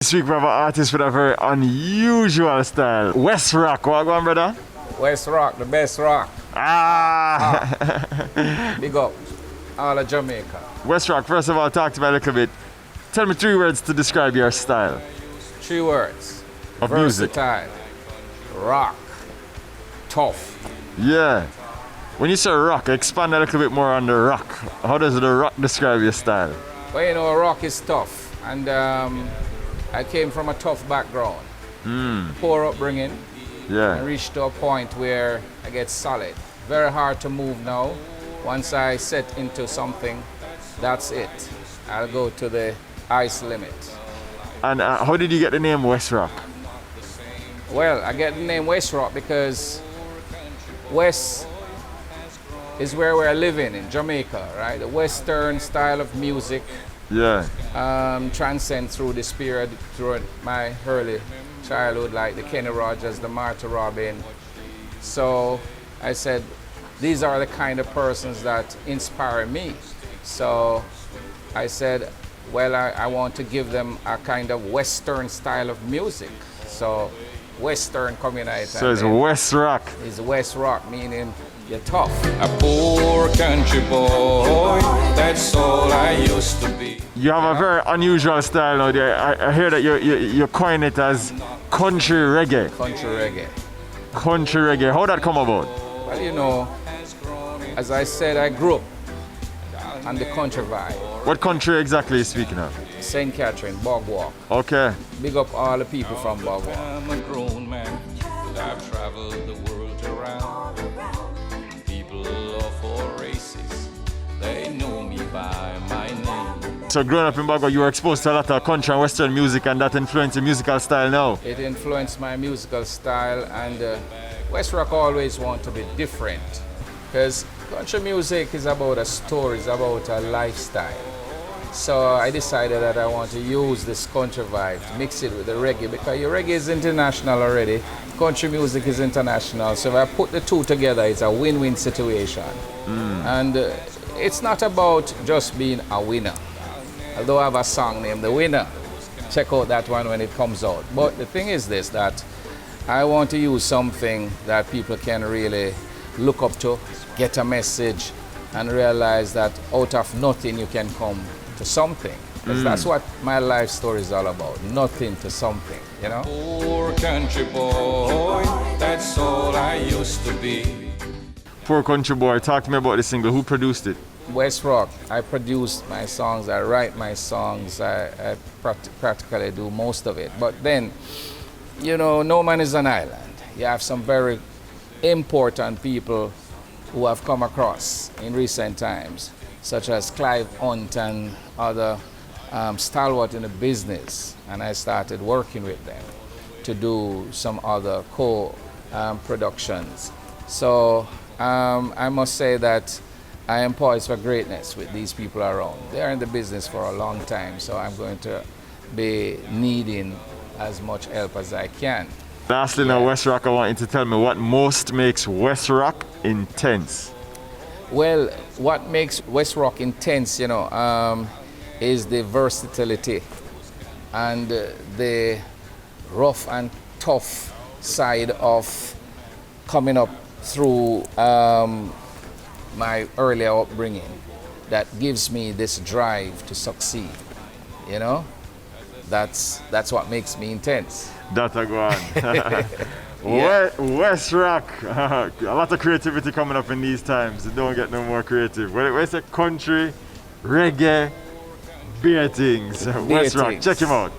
This week we have an artist with a very unusual style. Wesrok, what go on, brother? Wesrok, the best rock. Big up. All of Jamaica. Wesrok, first of all, talk to me a little bit. Tell me 3 words to describe your style 3 words. of music. Versatile. Rock. Tough. Yeah. When you say rock, expand a little bit more on the rock. How does the rock describe your style? Well, you know, rock is tough. And I came from a tough background. Poor upbringing. I Yeah. reached to a point where I get solid. Very hard to move now. Once I set into something, that's it. I'll go to the ice limit. And how did you get the name Wesrok? Well, I get the name Wesrok because West is where we're living in Jamaica, right? The Western style of music Yeah. transcends through this period, through my early childhood, like the Kenny Rogers, the Martha Robin. So I said, these are the kind of persons that inspire me. So I said, well, I want to give them a kind of Western style of music. So Western community. So it's Wesrok. Is Wesrok, meaning you're tough. A poor country boy, that's all I used to be. You have a very unusual style now. I hear that you coin it as country reggae. Country reggae. Country reggae. How that come about? Well, you know, as I said, I grew up on the country vibe. What country exactly are you speaking of? St. Catherine, Bogwalk. Okay. Big up all the people from Bogwalk. I'm a grown man, but I've traveled the world around. People of all races, they know me by my name. So growing up in Bago, you were exposed to a lot of country and western music, and that influenced your musical style now. It influenced my musical style, and Wesrok always want to be different. Because country music is about a story, it's about a lifestyle. So I decided that I want to use this country vibe, mix it with the reggae, because your reggae is international already, country music is international. So if I put the two together, it's a win-win situation. And it's not about just being a winner. Although I have a song named The Winner. Check out that one when it comes out. But the thing is this, that I want to use something that people can really look up to, get a message, and realize that out of nothing you can come to something. 'Cause that's what my life story is all about, nothing to something, you know? Poor country boy, that's all I used to be. Poor Country Boy, talk to me about the single. Who produced it? Wesrok, I produce my songs, I write my songs, I practically do most of it. But then, you know, no man is an island. You have some very important people who have come across in recent times, such as Clive Hunt and other stalwart in the business. And I started working with them to do some other co-productions. So I must say that I am poised for greatness with these people around. They are in the business for a long time, so I'm going to be needing as much help as I can. Lastly, now, Wesrok, I want you to tell me what most makes Wesrok intense. Well, what makes Wesrok intense, you know, is the versatility and the rough and tough side of coming up through my earlier upbringing that gives me this drive to succeed, you know? That's what makes me intense. That I go on. Wesrok. A lot of creativity coming up in these times. Don't get no more creative. Where's the country, reggae, beer things? Wesrok, check him out.